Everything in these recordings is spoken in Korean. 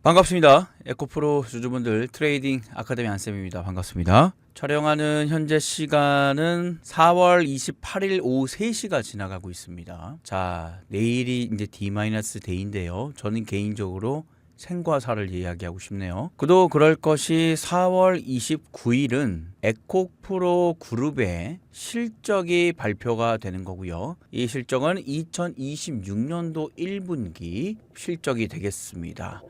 반갑습니다. 에코프로 주주분들 트레이딩 아카데미 안쌤입니다. 반갑습니다. 촬영하는 현재 시간은 4월 28일 오후 3시가 지나가고 있습니다. 자, 내일이 이제 D-데이인데요. 저는 개인적으로 생과사를 이야기하고 싶네요. 그도 그럴 것이 4월 29일은 에코프로 그룹의 실적이 발표가 되는 거고요. 이 실적은 2026년도 1분기 실적이 되겠습니다.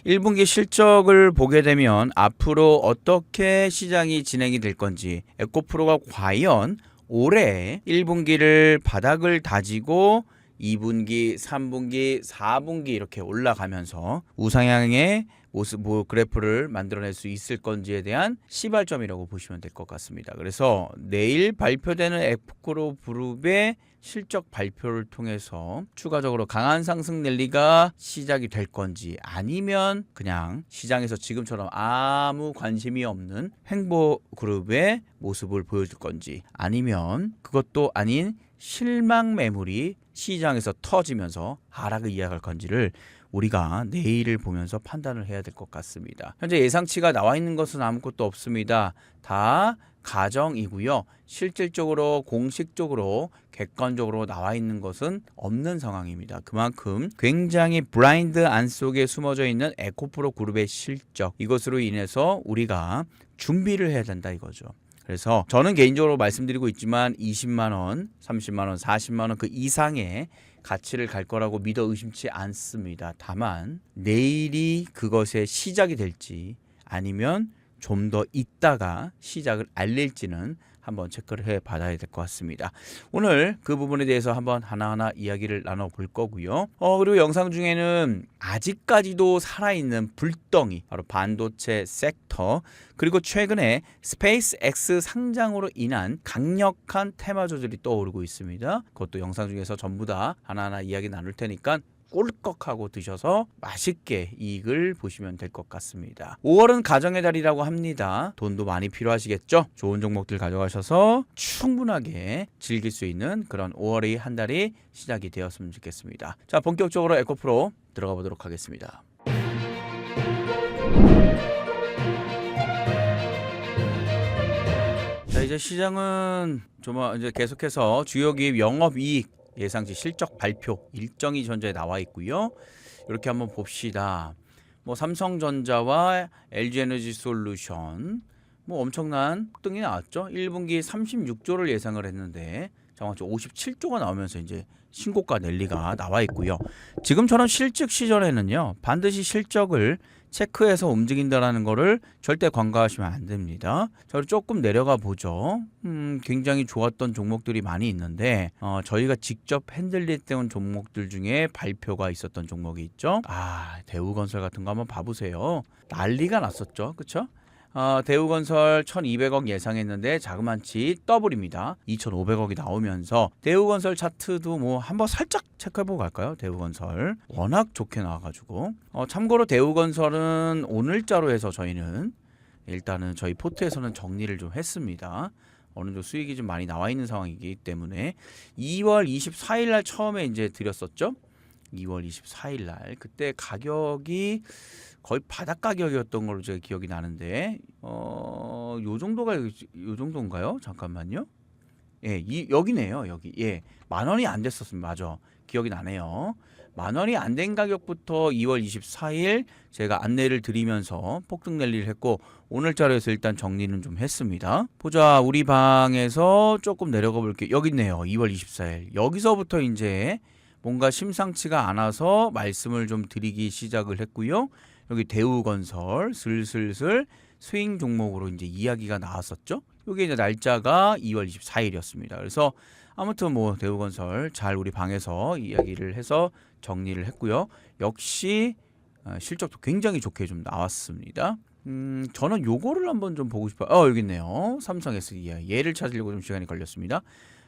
1분기 실적을 보게 되면 앞으로 어떻게 시장이 진행이 될 건지, 에코프로가 과연 올해 1분기를 바닥을 다지고 2분기, 3분기, 4분기 이렇게 올라가면서 우상향의 모습 그래프를 만들어낼 수 있을 건지에 대한 시발점이라고 보시면 될 것 같습니다. 그래서 내일 발표되는 에코프로 그룹의 실적 발표를 통해서 추가적으로 강한 상승 랠리가 시작이 될 건지, 아니면 그냥 시장에서 지금처럼 아무 관심이 없는 횡보 그룹의 모습을 보여줄 건지, 아니면 그것도 아닌 실망 매물이 시장에서 터지면서 하락을 이어갈 건지를 우리가 내일을 보면서 판단을 해야 될 것 같습니다. 현재 예상치가 나와 있는 것은 아무것도 없습니다. 다 가정이고요. 실질적으로 공식적으로 객관적으로 나와 있는 것은 없는 상황입니다. 그만큼 굉장히 블라인드 안 속에 숨어져 있는 에코프로 그룹의 실적, 이것으로 인해서 우리가 준비를 해야 된다 이거죠. 그래서 저는 개인적으로 말씀드리고 있지만 20만원, 30만원, 40만원 그 이상의 가치를 갈 거라고 믿어 의심치 않습니다. 다만 내일이 그것의 시작이 될지, 아니면 좀 더 있다가 시작을 알릴지는 한번 체크를 해 받아야 될 것 같습니다. 오늘 그 부분에 대해서 한번 하나하나 이야기를 나눠볼 거고요. 그리고 영상 중에는 아직까지도 살아있는 불덩이, 바로 반도체 섹터, 그리고 최근에 스페이스X 상장으로 인한 강력한 테마주들이 떠오르고 있습니다. 그것도 영상 중에서 전부 다 하나하나 이야기 나눌 테니까 꿀꺽하고 드셔서 맛있게 이익을 보시면 될 것 같습니다. 5월은 가정의 달이라고 합니다. 돈도 많이 필요하시겠죠? 좋은 종목들 가져가셔서 충분하게 즐길 수 있는 그런 5월의 한 달이 시작이 되었으면 좋겠습니다. 자, 본격적으로 에코프로 들어가 보도록 하겠습니다. 자, 이제 시장은 이제 계속해서 주요 기업 영업이익 예상치 실적 발표 일정이 현재 나와 있고요. 이렇게 한번 봅시다. 삼성전자와 LG에너지솔루션 엄청난 폭등이 나왔죠. 1분기 36조를 예상을 했는데 정확히 57조가 나오면서 이제 신고가 랠리가 나와 있고요. 지금처럼 실적 시절에는요, 반드시 실적을 체크해서 움직인다라는 거를 절대 간과하시면 안 됩니다. 자, 조금 내려가 보죠. 굉장히 좋았던 종목들이 많이 있는데 저희가 직접 핸들했던 종목들 중에 발표가 있었던 종목이 있죠. 대우건설 같은 거 한번 봐보세요. 난리가 났었죠. 그쵸? 대우건설 1200억 예상했는데 자그만치 더블입니다. 2500억이 나오면서 대우건설 차트도 한번 살짝 체크해보고 갈까요? 대우건설 워낙 좋게 나와가지고 참고로 대우건설은 오늘자로 해서 저희는 일단은 저희 포트에서는 정리를 좀 했습니다. 어느 정도 수익이 좀 많이 나와 있는 상황이기 때문에 2월 24일 날 처음에 이제 드렸었죠. 2월 24일 날 그때 가격이 거의 바닥 가격이었던 걸로 제가 기억이 나는데 요 정도인가요? 잠깐만요. 예, 여기네요. 여기. 예. 10,000원이 안 됐었습니다. 맞아. 기억이 나네요. 10,000원이 안 된 가격부터 2월 24일 제가 안내를 드리면서 폭등 랠리를 했고, 오늘자료에서 일단 정리는 좀 했습니다. 보자. 우리 방에서 조금 내려가 볼게요. 여기 있네요. 2월 24일. 여기서부터 이제 뭔가 심상치가 않아서 말씀을 좀 드리기 시작을 했고요. 여기 대우건설 슬슬슬 스윙 종목으로 이제 이야기가 나왔었죠. 이게 이제 날짜가 2월 24일이었습니다. 그래서 아무튼 대우건설 잘 우리 방에서 이야기를 해서 정리를 했고요. 역시 실적도 굉장히 좋게 좀 나왔습니다. 저는 요거를 한번 좀 보고 싶어요. 여기 있네요. 삼성 SDI. 얘를 찾으려고 좀 시간이 걸렸습니다.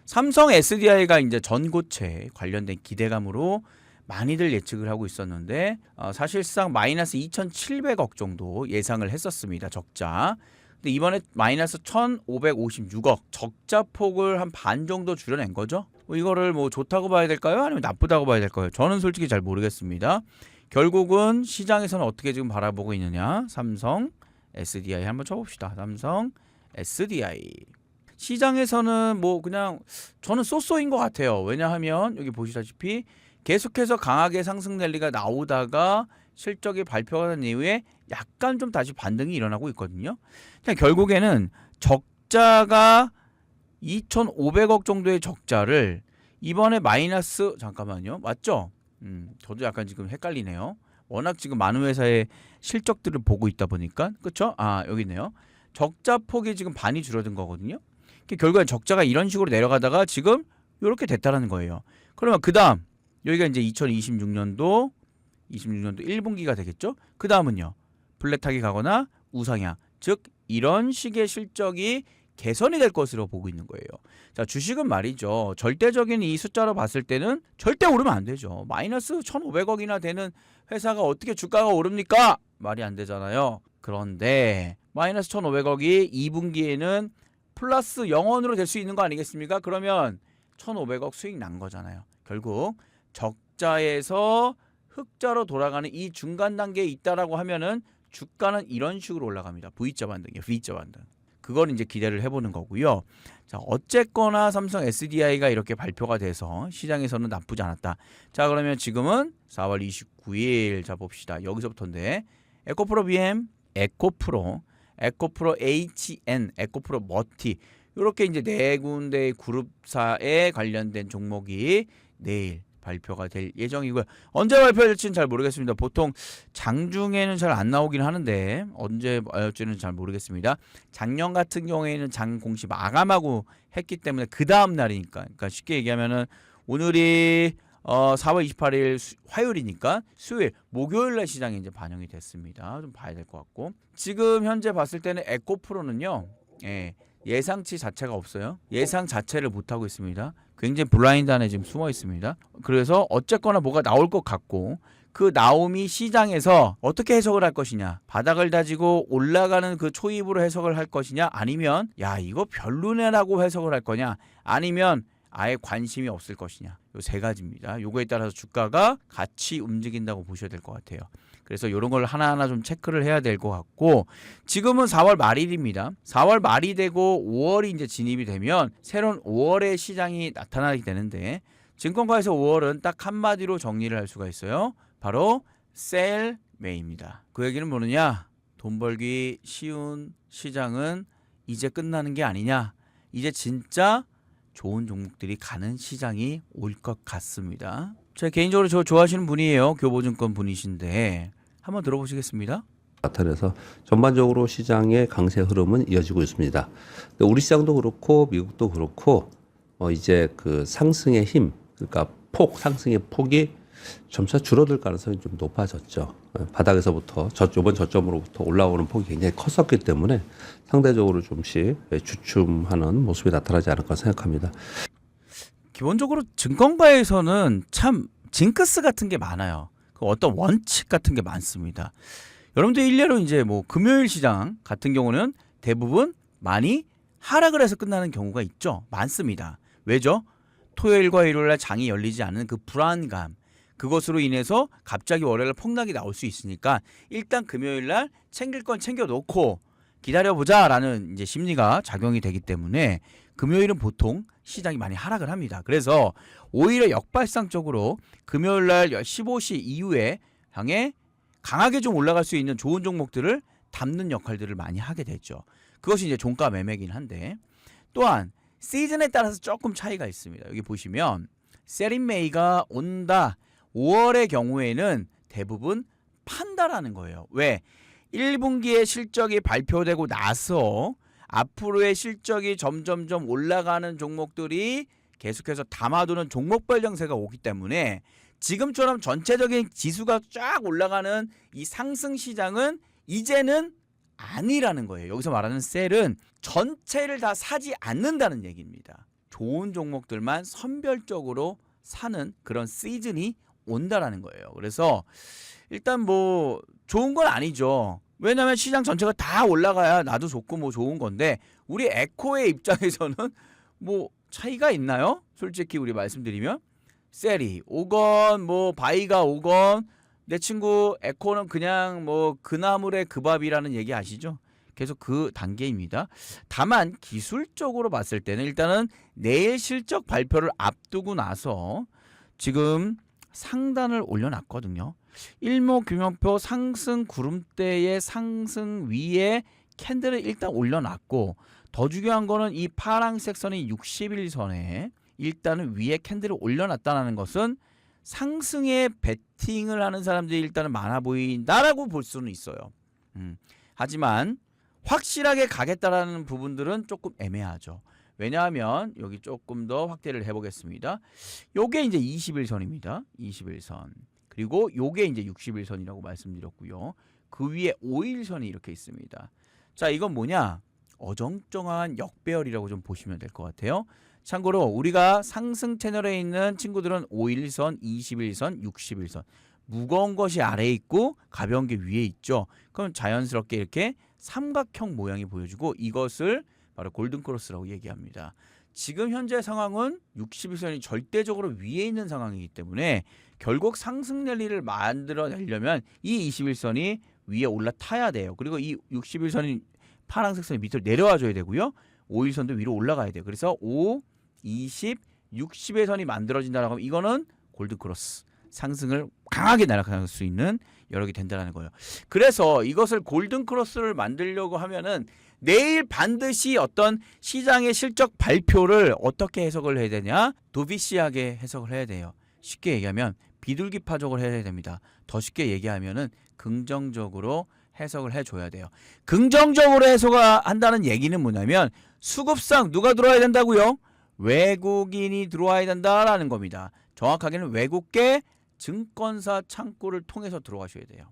삼성 SDI가 이제 전고체 관련된 기대감으로 많이들 예측을 하고 있었는데 사실상 마이너스 2,700억 정도 예상을 했었습니다. 적자. 근데 이번에 마이너스 1,556억 적자 폭을 한 반 정도 줄여낸 거죠. 이거를 좋다고 봐야 될까요? 아니면 나쁘다고 봐야 될까요? 저는 솔직히 잘 모르겠습니다. 결국은 시장에서는 어떻게 지금 바라보고 있느냐? 삼성 SDI 한번 쳐봅시다. 삼성 SDI. 시장에서는 뭐 그냥 저는 쏘쏘인 것 같아요. 왜냐하면 여기 보시다시피 계속해서 강하게 상승 랠리가 나오다가 실적이 발표가 된 이후에 약간 좀 다시 반등이 일어나고 있거든요. 그냥 결국에는 적자가 2,500억 정도의 적자를 이번에 마이너스 잠깐만요. 맞죠? 저도 약간 지금 헷갈리네요. 워낙 지금 많은 회사의 실적들을 보고 있다 보니까 그렇죠? 아 여기 있네요. 적자 폭이 지금 반이 줄어든 거거든요. 결국엔 적자가 이런 식으로 내려가다가 지금 이렇게 됐다라는 거예요. 그러면 그 다음 여기가 이제 2026년도 1분기가 되겠죠. 그 다음은요. 플랫하게 가거나 우상향 즉 이런 식의 실적이 개선이 될 것으로 보고 있는 거예요. 자, 주식은 말이죠. 절대적인 이 숫자로 봤을 때는 절대 오르면 안 되죠. 마이너스 1,500억이나 되는 회사가 어떻게 주가가 오릅니까? 말이 안 되잖아요. 그런데 마이너스 1,500억이 2분기에는 플러스 0원으로 될 수 있는 거 아니겠습니까? 그러면 1,500억 수익 난 거잖아요. 결국 적자에서 흑자로 돌아가는 이 중간 단계에 있다라고 하면은 주가는 이런 식으로 올라갑니다. V자 반등이에요. V자 반등. 그걸 이제 기대를 해보는 거고요. 자, 어쨌거나 삼성 SDI가 이렇게 발표가 돼서 시장에서는 나쁘지 않았다. 자, 그러면 지금은 4월 29일 자 봅시다. 여기서부터인데 에코프로 BM, 에코프로 HN, 에코프로 머티 이렇게 이제 네 군데의 그룹사에 관련된 종목이 내일 발표가 될 예정이고요. 언제 발표될지는 잘 모르겠습니다. 보통 장중에는 잘 안 나오긴 하는데 언제 발표될지는 잘 모르겠습니다. 작년 같은 경우에는 장 공시 마감하고 했기 때문에 그 다음 날이니까. 그러니까 쉽게 얘기하면은 오늘이 4월 28일 화요일이니까 수요일, 목요일 날 시장에 이제 반영이 됐습니다. 좀 봐야 될 것 같고. 지금 현재 봤을 때는 에코프로는요. 예상치 자체가 없어요. 예상 자체를 못하고 있습니다. 굉장히 블라인드 안에 지금 숨어 있습니다. 그래서 어쨌거나 뭐가 나올 것 같고 그 나옴이 시장에서 어떻게 해석을 할 것이냐, 바닥을 다지고 올라가는 그 초입으로 해석을 할 것이냐, 아니면 야 이거 별로네라고 해석을 할 거냐, 아니면 아예 관심이 없을 것이냐, 요 세 가지입니다. 요거에 따라서 주가가 같이 움직인다고 보셔야 될 것 같아요. 그래서 이런 걸 하나하나 좀 체크를 해야 될 것 같고, 지금은 4월 말일입니다. 4월 말이 되고 5월이 이제 진입이 되면 새로운 5월의 시장이 나타나게 되는데, 증권가에서 5월은 딱 한마디로 정리를 할 수가 있어요. 바로 셀 메이입니다. 그 얘기는 뭐느냐? 돈 벌기 쉬운 시장은 이제 끝나는 게 아니냐? 이제 진짜 좋은 종목들이 가는 시장이 올 것 같습니다. 제가 개인적으로 저 좋아하시는 분이에요. 교보증권 분이신데 한번 들어보시겠습니다. 나타내서 전반적으로 시장의 강세 흐름은 이어지고 있습니다. 우리 시장도 그렇고 미국도 그렇고 이제 그 상승의 힘, 그러니까 상승의 폭이 점차 줄어들 가능성이 좀 높아졌죠. 바닥에서부터 이번 저점으로부터 올라오는 폭이 굉장히 컸었기 때문에 상대적으로 좀씩 주춤하는 모습이 나타나지 않을까 생각합니다. 기본적으로 증권가에서는 참 징크스 같은 게 많아요. 그 어떤 원칙 같은 게 많습니다. 여러분들 일례로 이제 뭐 금요일 시장 같은 경우는 대부분 많이 하락을 해서 끝나는 경우가 있죠. 많습니다. 왜죠? 토요일과 일요일날 장이 열리지 않는 그 불안감, 그것으로 인해서 갑자기 월요일 폭락이 나올 수 있으니까 일단 금요일날 챙길 건 챙겨 놓고 기다려보자라는 이제 심리가 작용이 되기 때문에 금요일은 보통 시장이 많이 하락을 합니다. 그래서 오히려 역발상적으로 금요일날 15시 이후에 향해 강하게 좀 올라갈 수 있는 좋은 종목들을 담는 역할들을 많이 하게 되죠. 그것이 이제 종가 매매긴 한데, 또한 시즌에 따라서 조금 차이가 있습니다. 여기 보시면 세린메이가 온다. 5월의 경우에는 대부분 판다라는 거예요. 왜? 1분기에 실적이 발표되고 나서 앞으로의 실적이 점점점 올라가는 종목들이 계속해서 담아두는 종목별 정세가 오기 때문에 지금처럼 전체적인 지수가 쫙 올라가는 이 상승 시장은 이제는 아니라는 거예요. 여기서 말하는 셀은 전체를 다 사지 않는다는 얘기입니다. 좋은 종목들만 선별적으로 사는 그런 시즌이 온다라는 거예요. 그래서 일단 뭐 좋은 건 아니죠. 왜냐하면 시장 전체가 다 올라가야 나도 좋고 뭐 좋은 건데, 우리 에코의 입장에서는 뭐 차이가 있나요? 솔직히 우리 말씀드리면 셀이 오건 뭐 바이가 오건 내 친구 에코는 그냥 뭐 그나물의 그 밥이라는 얘기 아시죠? 계속 그 단계입니다. 다만 기술적으로 봤을 때는 일단은 내일 실적 발표를 앞두고 나서 지금 상단을 올려놨거든요. 일목균형표 상승 구름대의 상승 위에 캔들을 일단 올려놨고, 더 중요한 거는 이 파란색 선이 60일선에 일단은 위에 캔들을 올려놨다는 것은 상승에 베팅을 하는 사람들이 일단은 많아 보인다라고 볼 수는 있어요. 하지만 확실하게 가겠다라는 부분들은 조금 애매하죠. 왜냐하면 여기 조금 더 확대를 해보겠습니다. 요게 이제 20일선입니다. 21선. 그리고 요게 이제 60일선이라고 말씀드렸고요. 그 위에 5일선이 이렇게 있습니다. 자, 이건 뭐냐? 어정쩡한 역배열이라고 좀 보시면 될 것 같아요. 참고로 우리가 상승 채널에 있는 친구들은 5일선, 21선, 60일선. 무거운 것이 아래에 있고 가벼운 게 위에 있죠. 그럼 자연스럽게 이렇게 삼각형 모양이 보여지고 이것을 바로 골든크로스라고 얘기합니다. 지금 현재 상황은 60일선이 절대적으로 위에 있는 상황이기 때문에 결국 상승 랠리를 만들어내려면 이 21선이 위에 올라타야 돼요. 그리고 이 61선이 파란색 선이 밑으로 내려와 줘야 되고요. 5일선도 위로 올라가야 돼요. 그래서 5, 20, 60의 선이 만들어진다라고 하면 이거는 골든크로스. 상승을 강하게 날아갈 수 있는 여력이 된다는 거예요. 그래서 이것을 골든크로스를 만들려고 하면은 내일 반드시 어떤 시장의 실적 발표를 어떻게 해석을 해야 되냐? 도비시하게 해석을 해야 돼요. 쉽게 얘기하면 비둘기파적으로 해야 됩니다. 더 쉽게 얘기하면은 긍정적으로 해석을 해줘야 돼요. 긍정적으로 해석한다는 얘기는 뭐냐면 수급상 누가 들어와야 된다고요? 외국인이 들어와야 된다라는 겁니다. 정확하게는 외국계 증권사 창구를 통해서 들어가셔야 돼요.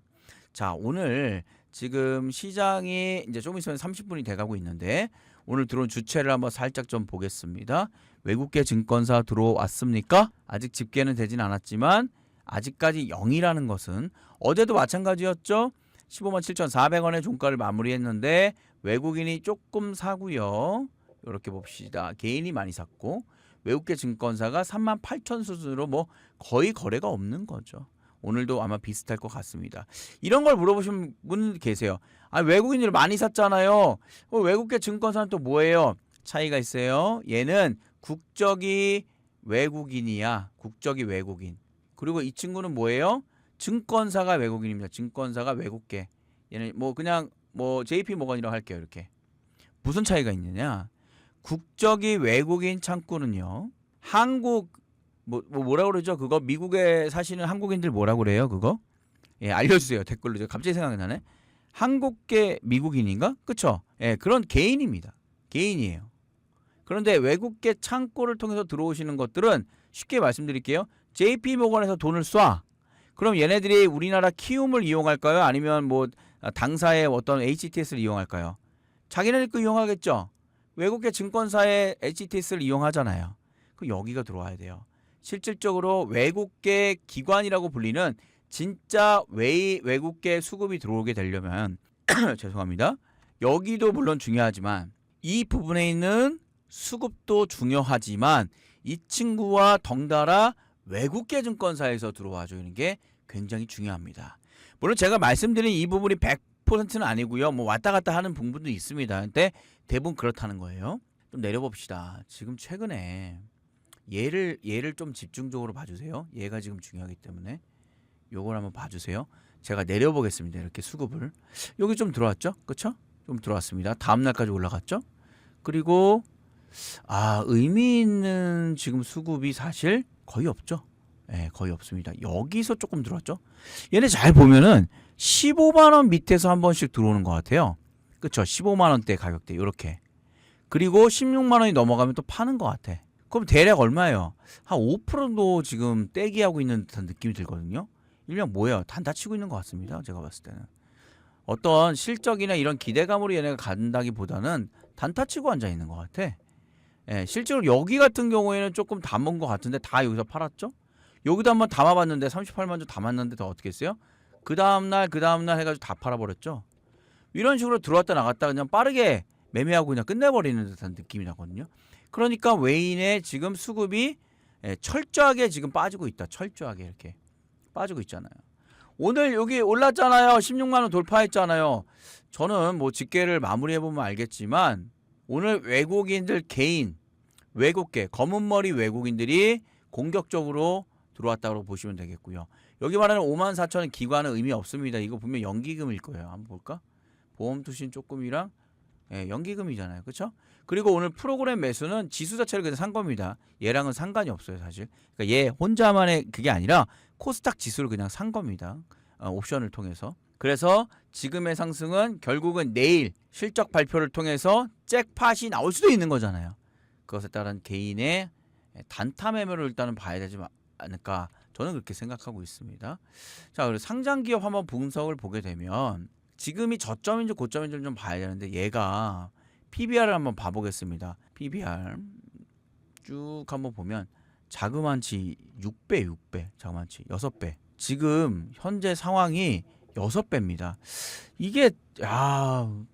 자, 오늘 지금 시장이 이제 좀 있으면 30분이 돼가고 있는데 오늘 들어온 주체를 한번 살짝 좀 보겠습니다. 외국계 증권사 들어왔습니까? 아직 집계는 되진 않았지만 아직까지 0이라는 것은 어제도 마찬가지였죠. 157,400원의 종가를 마무리했는데 외국인이 조금 사고요. 이렇게 봅시다. 개인이 많이 샀고 외국계 증권사가 38,000 수준으로 뭐 거의 거래가 없는 거죠. 오늘도 아마 비슷할 것 같습니다. 이런 걸 물어보신 분 계세요. 아, 외국인들 많이 샀잖아요. 외국계 증권사는 또 뭐예요? 차이가 있어요. 얘는 국적이 외국인이야. 국적이 외국인. 그리고 이 친구는 뭐예요? 증권사가 외국인입니다. 증권사가 외국계. 얘는 뭐 그냥 뭐 JP 모건이라고 할게요. 이렇게. 무슨 차이가 있느냐? 국적이 외국인 창구는요. 한국 뭐라 그러죠? 그거 미국에 사시는 한국인들 뭐라 그래요? 그거? 예, 알려주세요. 댓글로. 갑자기 생각이 나네. 한국계 미국인인가? 그쵸? 예, 그런 개인입니다. 개인이에요. 그런데 외국계 창구를 통해서 들어오시는 것들은 쉽게 말씀드릴게요. JP 모건에서 돈을 쏴. 그럼 얘네들이 우리나라 키움을 이용할까요? 아니면 뭐 당사의 어떤 HTS를 이용할까요? 자기네들 거 이용하겠죠. 외국계 증권사의 HTS를 이용하잖아요. 그 여기가 들어와야 돼요. 실질적으로 외국계 기관이라고 불리는 진짜 외국계 수급이 들어오게 되려면 죄송합니다. 여기도 물론 중요하지만 이 부분에 있는 수급도 중요하지만 이 친구와 덩달아 외국계 증권사에서 들어와 주는 게 굉장히 중요합니다. 물론 제가 말씀드린 이 부분이 100%는 아니고요. 뭐 왔다 갔다 하는 부분도 있습니다. 근데 대부분 그렇다는 거예요. 좀 내려봅시다. 지금 최근에 얘를 좀 집중적으로 봐주세요. 얘가 지금 중요하기 때문에 요걸 한번 봐주세요. 제가 내려보겠습니다. 이렇게 수급을 여기 좀 들어왔죠? 그쵸? 좀 들어왔습니다. 다음 날까지 올라갔죠? 그리고 의미 있는 지금 수급이 사실 거의 없죠. 네, 거의 없습니다. 여기서 조금 들어왔죠. 얘네 잘 보면은 15만원 밑에서 한 번씩 들어오는 것 같아요. 그쵸? 15만원대 가격대 이렇게. 그리고 16만원이 넘어가면 또 파는 것 같아. 그럼 대략 얼마예요? 한 5%도 지금 떼기하고 있는 듯한 느낌이 들거든요. 일명 뭐예요? 단타 치고 있는 것 같습니다. 제가 봤을 때는. 어떤 실적이나 이런 기대감으로 얘네가 간다기보다는 단타 치고 앉아 있는 것 같아. 예, 실제로 여기 같은 경우에는 조금 담은 것 같은데 다 여기서 팔았죠? 여기도 한번 담아봤는데 38만 주 담았는데 더 어떻게 했어요? 그 다음날 해가지고 다 팔아버렸죠? 이런 식으로 들어왔다 나갔다 그냥 빠르게 매매하고 그냥 끝내버리는 듯한 느낌이 나거든요. 그러니까 외인의 지금 수급이 철저하게 지금 빠지고 있다. 철저하게 이렇게 빠지고 있잖아요. 오늘 여기 올랐잖아요. 16만 원 돌파했잖아요. 저는 뭐 집계를 마무리해 보면 알겠지만 오늘 외국인들 개인 외국계 검은 머리 외국인들이 공격적으로 들어왔다고 보시면 되겠고요. 여기 말하는 54,000원 기관은 의미 없습니다. 이거 분명 연기금일 거예요. 한번 볼까? 보험 투신 조금이랑 연기금이잖아요. 그렇죠? 그리고 오늘 프로그램 매수는 지수 자체를 그냥 산 겁니다. 얘랑은 상관이 없어요, 사실. 그러니까 얘 혼자만의 그게 아니라 코스닥 지수를 그냥 산 겁니다. 옵션을 통해서. 그래서 지금의 상승은 결국은 내일 실적 발표를 통해서 잭팟이 나올 수도 있는 거잖아요. 그것에 따른 개인의 단타 매매를 일단은 봐야 되지 않을까 저는 그렇게 생각하고 있습니다. 자, 그리고 상장 기업 한번 분석을 보게 되면 지금이 저점인지 고점인지 좀 봐야 되는데 얘가 PBR을 한번 봐보겠습니다. PBR 쭉 한번 보면 자그만치 6배 자그만치 6배. 지금 현재 상황이 6배입니다. 이게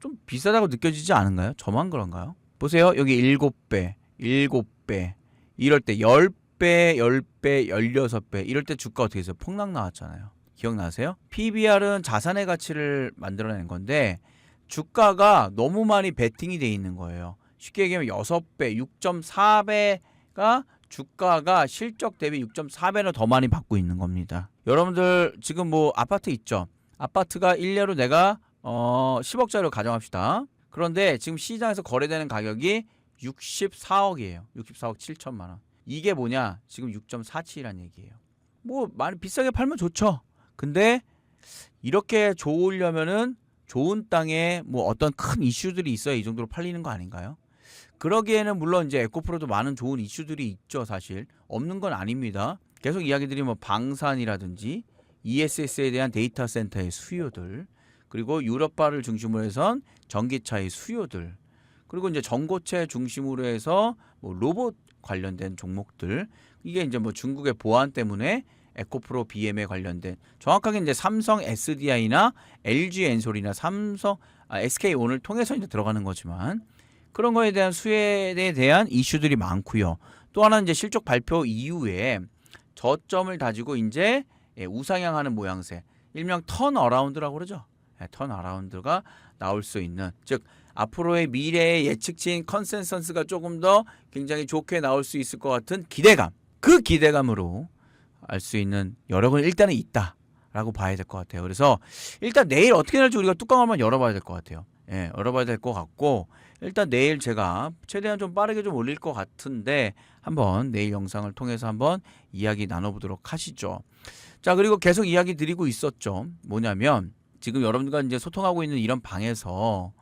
좀 비싸다고 느껴지지 않은가요? 저만 그런가요? 보세요. 여기 7배 이럴 때 10배 16배 이럴 때 주가 어떻게 했어요? 폭락 나왔잖아요. 기억나세요? PBR은 자산의 가치를 만들어낸 건데 주가가 너무 많이 베팅이 돼 있는 거예요. 쉽게 얘기하면 6배 6.4배가 주가가 실적 대비 6.4배는 더 많이 받고 있는 겁니다. 여러분들 지금 뭐 아파트 있죠? 아파트가 일례로 내가 10억짜리로 가정합시다. 그런데 지금 시장에서 거래되는 가격이 64억이에요. 64억 7천만 원. 이게 뭐냐? 지금 6.47이라는 얘기예요. 뭐 많이 비싸게 팔면 좋죠. 근데 이렇게 좋으려면은 좋은 땅에 뭐 어떤 큰 이슈들이 있어야 이 정도로 팔리는 거 아닌가요? 그러기에는 물론 이제 에코프로도 많은 좋은 이슈들이 있죠, 사실. 없는 건 아닙니다. 계속 이야기 드리면 뭐 방산이라든지 ESS에 대한 데이터 센터의 수요들, 그리고 유럽화를 중심으로 해선 전기차의 수요들, 그리고 이제 전고체 중심으로 해서 뭐 로봇 관련된 종목들, 이게 이제 뭐 중국의 보안 때문에 에코프로 BM에 관련된 정확하게 이제 삼성 SDI나 LG 엔솔이나 SK온을 통해서 이제 들어가는 거지만 그런 거에 대한 수혜에 대한 이슈들이 많고요. 또 하나는 이제 실적 발표 이후에 저점을 다지고 이제 우상향하는 모양새, 일명 턴어라운드라고 그러죠. 턴어라운드가 나올 수 있는, 즉 앞으로의 미래의 예측치인 컨센서스가 조금 더 굉장히 좋게 나올 수 있을 것 같은 기대감, 그 기대감으로 알 수 있는 여력은 일단은 있다라고 봐야 될 것 같아요. 그래서 일단 내일 어떻게 될지 우리가 뚜껑 한번 열어봐야 될 것 같아요. 열어봐야 될 것 같고, 일단 내일 제가 최대한 좀 빠르게 좀 올릴 것 같은데 한번 내일 영상을 통해서 한번 이야기 나눠보도록 하시죠. 자, 그리고 계속 이야기 드리고 있었죠. 뭐냐면 지금 여러분들과 이제 소통하고 있는 이런 방에서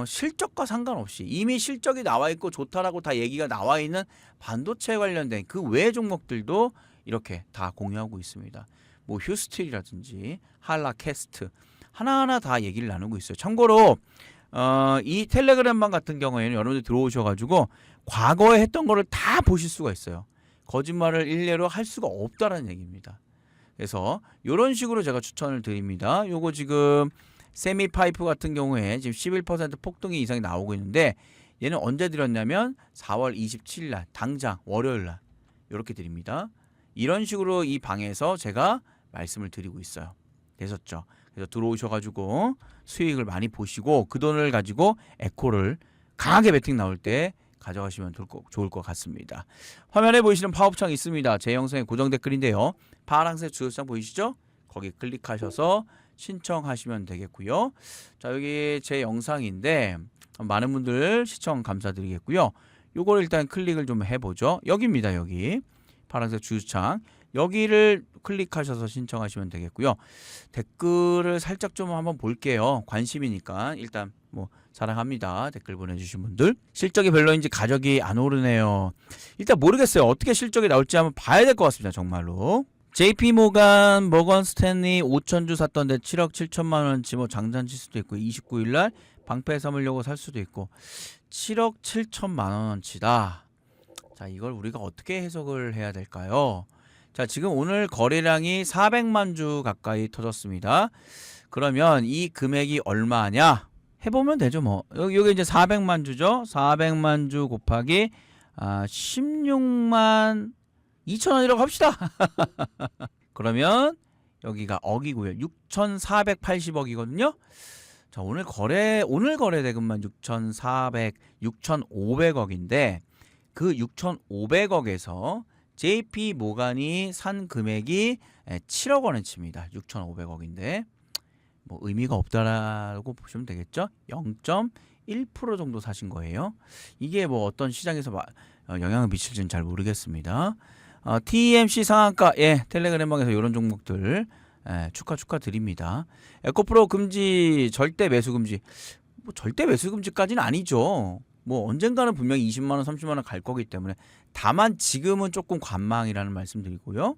실적과 상관없이 이미 실적이 나와 있고 좋다라고 다 얘기가 나와 있는 반도체 관련된 그 외 종목들도 이렇게 다 공유하고 있습니다. 뭐 휴스틸이라든지 한라캐스트 하나하나 다 얘기를 나누고 있어요. 참고로 이 텔레그램방 같은 경우에는 여러분들 들어오셔가지고 과거에 했던 거를 다 보실 수가 있어요. 거짓말을 일례로 할 수가 없다라는 얘기입니다. 그래서 이런 식으로 제가 추천을 드립니다. 요거 지금 세미파이프 같은 경우에 지금 11% 폭등이 이상이 나오고 있는데 얘는 언제 드렸냐면 4월 27일 날 당장 월요일 날 이렇게 드립니다. 이런 식으로 이 방에서 제가 말씀을 드리고 있어요. 되셨죠? 그래서 들어오셔가지고 수익을 많이 보시고 그 돈을 가지고 에코를 강하게 베팅 나올 때 가져가시면 좋을 것 같습니다. 화면에 보이시는 파업창 있습니다. 제 영상의 고정 댓글인데요. 파란색 주소창 보이시죠? 거기 클릭하셔서 신청하시면 되겠고요. 자, 여기 제 영상인데 많은 분들 시청 감사드리겠고요. 요걸 일단 클릭을 좀 해보죠. 여기입니다. 여기 파란색 주소창 여기를 클릭하셔서 신청하시면 되겠고요. 댓글을 살짝 좀 한번 볼게요. 관심이니까 일단 뭐 사랑합니다. 댓글 보내주신 분들. 실적이 별로인지 가격이 안 오르네요. 일단 모르겠어요. 어떻게 실적이 나올지 한번 봐야 될 것 같습니다. 정말로. JP모간, 머건스탠리 5,000주 샀던데 7억 7천만 원치 뭐 장잔칠 수도 있고 29일 날 방패 삼으려고 살 수도 있고 7억 7천만 원치다. 자, 이걸 우리가 어떻게 해석을 해야 될까요? 자, 지금 오늘 거래량이 400만 주 가까이 터졌습니다. 그러면 이 금액이 얼마냐? 해보면 되죠, 뭐. 여기 이제 400만 주죠? 400만 주 곱하기 16만 2천 원이라고 합시다. 그러면 여기가 억이고요. 6,480억이거든요. 자, 오늘 거래 대금만 6,500억인데 그 6,500억에서 JP 모간이 산 금액이 7억 원어치입니다. 6,500억인데 뭐 의미가 없다라고 보시면 되겠죠. 0.1% 정도 사신 거예요. 이게 뭐 어떤 시장에서 영향을 미칠지는 잘 모르겠습니다. TMC 상한가, 텔레그램방에서 이런 종목들 축하드립니다. 에코프로 금지, 절대 매수 금지. 뭐 절대 매수 금지까지는 아니죠. 뭐 언젠가는 분명히 20만 원, 30만 원 갈 거기 때문에, 다만 지금은 조금 관망이라는 말씀드리고요.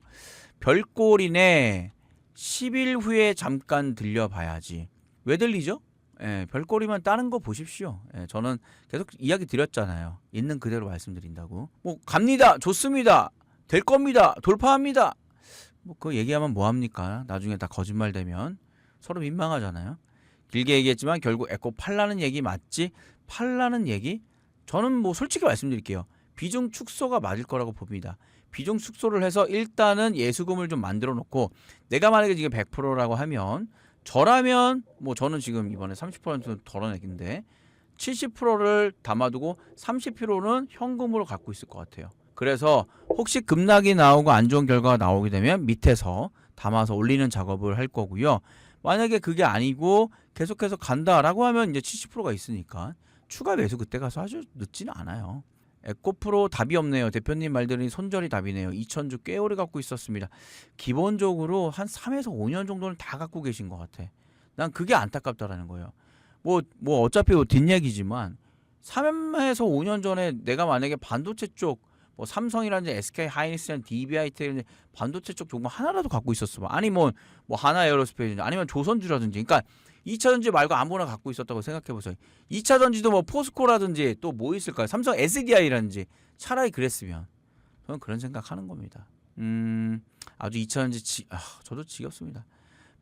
별꼴이네 10일 후에 잠깐 들려봐야지. 왜 들리죠? 별꼴이면 다른 거 보십시오. 저는 계속 이야기 드렸잖아요. 있는 그대로 말씀드린다고. 뭐 갑니다. 좋습니다. 될 겁니다. 돌파합니다. 뭐 그거 얘기하면 뭐합니까? 나중에 다 거짓말 되면 서로 민망하잖아요. 길게 얘기했지만 결국 에코 팔라는 얘기 맞지? 팔라는 얘기? 저는 뭐 솔직히 말씀드릴게요. 비중 축소가 맞을 거라고 봅니다. 비중 축소를 해서 일단은 예수금을 좀 만들어 놓고, 내가 만약에 지금 100%라고 하면, 저라면 뭐 저는 지금 이번에 30% 덜어내긴데 70%를 담아두고 30%는 현금으로 갖고 있을 것 같아요. 그래서 혹시 급락이 나오고 안 좋은 결과가 나오게 되면 밑에서 담아서 올리는 작업을 할 거고요. 만약에 그게 아니고 계속해서 간다라고 하면 이제 70%가 있으니까 추가 매수 그때 가서 아주 늦지는 않아요. 에코프로 답이 없네요. 대표님 말들이 손절이 답이네요. 2000주 꽤 오래 갖고 있었습니다. 기본적으로 한 3에서 5년 정도는 다 갖고 계신 것 같아. 난 그게 안타깝다라는 거예요. 뭐 어차피 뒷얘기지만 3에서 5년 전에 내가 만약에 반도체 쪽, 뭐 삼성이라든지 SK 하이닉스라든지 DBIT 반도체 쪽 종목 하나라도 갖고 있었어. 아니 뭐 하나 에어로스페이스 아니면 조선주라든지, 그러니까 2차전지 말고 아무거나 갖고 있었다고 생각해보세요. 2차전지도 뭐 포스코라든지 또 뭐 있을까요? 삼성 SDI라든지 차라리 그랬으면. 저는 그런 생각하는 겁니다. 아주 2차전지 저도 지겹습니다.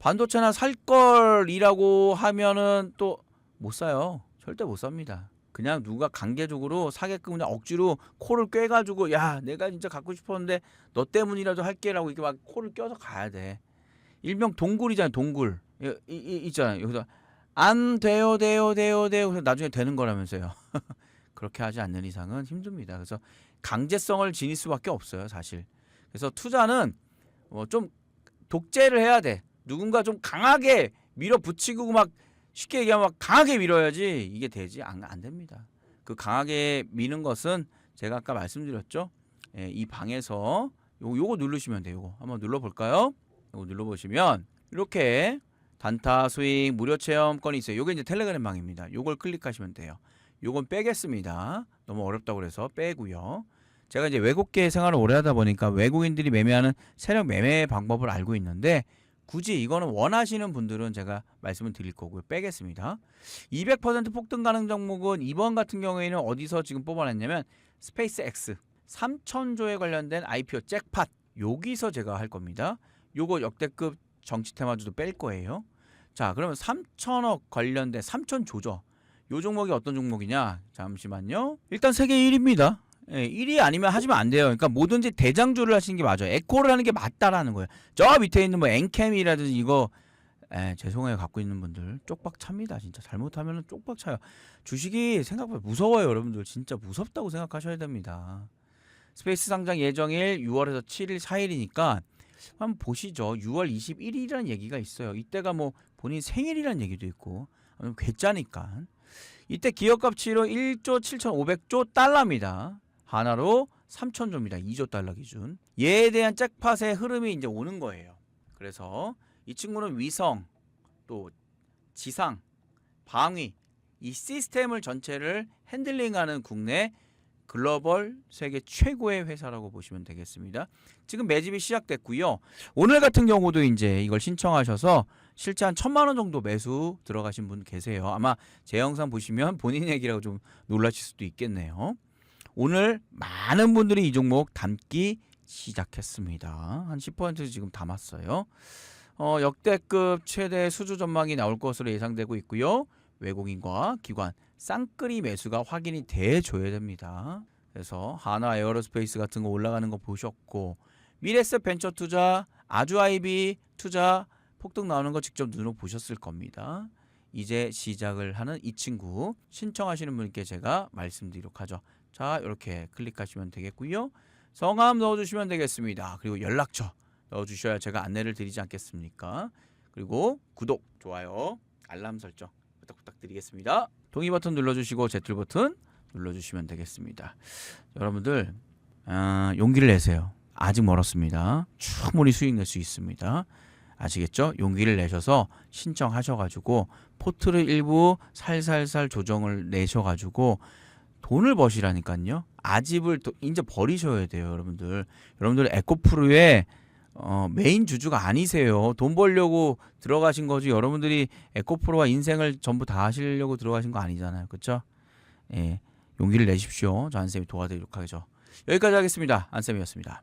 반도체나 살 걸이라고 하면은 또 못 사요. 절대 못 삽니다. 그냥 누가 강제적으로 사게끔 그냥 억지로 코를 꿰가지고, 야 내가 진짜 갖고 싶었는데 너 때문이라도 할게라고 이렇게 막 코를 껴서 가야 돼. 일명 동굴이잖아요. 동굴 있잖아요. 여기서 안 돼요 그래서 나중에 되는 거라면서요. 그렇게 하지 않는 이상은 힘듭니다. 그래서 강제성을 지닐 수밖에 없어요, 사실. 그래서 투자는 좀 독재를 해야 돼. 누군가 좀 강하게 밀어붙이고 막 쉽게 얘기하면 막 강하게 밀어야지 이게 되지. 안 됩니다. 그 강하게 미는 것은 제가 아까 말씀드렸죠. 이 방에서 요거 누르시면 돼요. 요거 한번 눌러볼까요? 요거 눌러보시면 이렇게 단타 수익 무료 체험권이 있어요. 요게 이제 텔레그램 방입니다. 요걸 클릭하시면 돼요. 요건 빼겠습니다. 너무 어렵다고 그래서 빼고요. 제가 이제 외국계 생활을 오래 하다 보니까 외국인들이 매매하는 세력 매매 방법을 알고 있는데, 굳이 이거는 원하시는 분들은 제가 말씀을 드릴 거고요. 빼겠습니다. 200% 폭등 가능 종목은 이번 같은 경우에는 어디서 지금 뽑아냈냐면 스페이스X 3,000조에 관련된 IPO 잭팟, 여기서 제가 할 겁니다. 요거 역대급 정치 테마주도 뺄 거예요. 자, 그러면 3,000억 관련된 3,000조죠. 요 종목이 어떤 종목이냐? 잠시만요. 일단 세계 1위입니다. 1위 아니면 하시면 안 돼요. 그러니까 뭐든지 대장주를 하시는 게 맞아요. 에코를 하는 게 맞다라는 거예요. 저 밑에 있는 뭐 엔캠이라든지 이거 죄송해요. 갖고 있는 분들 쪽박 찹니다. 진짜 잘못하면 쪽박 차요. 주식이 생각보다 무서워요. 여러분들 진짜 무섭다고 생각하셔야 됩니다. 스페이스 상장 예정일 6월에서 7일 4일이니까 한번 보시죠. 6월 21일이라는 얘기가 있어요. 이때가 뭐 본인 생일이라는 얘기도 있고 괴짜니까. 이때 기업 가치로 1조 7,500조 달러입니다. 하나로 3,000조입니다. 2조 달러 기준. 얘에 대한 잭팟의 흐름이 이제 오는 거예요. 그래서 이 친구는 위성, 또 지상, 방위, 이 시스템을 전체를 핸들링하는 국내 글로벌 세계 최고의 회사라고 보시면 되겠습니다. 지금 매집이 시작됐고요. 오늘 같은 경우도 이제 이걸 신청하셔서 실제 한 1,000만 원 정도 매수 들어가신 분 계세요. 아마 제 영상 보시면 본인 얘기라고 좀 놀라실 수도 있겠네요. 오늘 많은 분들이 이 종목 담기 시작했습니다. 한 10% 지금 담았어요. 역대급 최대 수주 전망이 나올 것으로 예상되고 있고요. 외국인과 기관 쌍끌이 매수가 확인이 돼줘야 됩니다. 그래서 하나 에어로스페이스 같은 거 올라가는 거 보셨고, 미래세 벤처 투자, 아주아이비 투자 폭등 나오는 거 직접 눈으로 보셨을 겁니다. 이제 시작을 하는 이 친구 신청하시는 분께 제가 말씀드리도록 하죠. 자, 이렇게 클릭하시면 되겠고요. 성함 넣어주시면 되겠습니다. 그리고 연락처 넣어주셔야 제가 안내를 드리지 않겠습니까? 그리고 구독, 좋아요, 알람 설정 부탁드리겠습니다. 동의 버튼 눌러주시고 제틀 버튼 눌러주시면 되겠습니다. 여러분들 용기를 내세요. 아직 멀었습니다. 충분히 수익 낼 수 있습니다. 아시겠죠? 용기를 내셔서 신청하셔가지고 포트를 일부 살살살 조정을 내셔가지고 돈을 버시라니까요. 아집을 또 이제 버리셔야 돼요, 여러분들. 여러분들 에코프루의 메인 주주가 아니세요. 돈 벌려고 들어가신 거지. 여러분들이 에코프로와 인생을 전부 다 하시려고 들어가신 거 아니잖아요. 그렇죠? 예, 용기를 내십시오. 저 안쌤이 도와드리도록 하죠. 여기까지 하겠습니다. 안쌤이었습니다.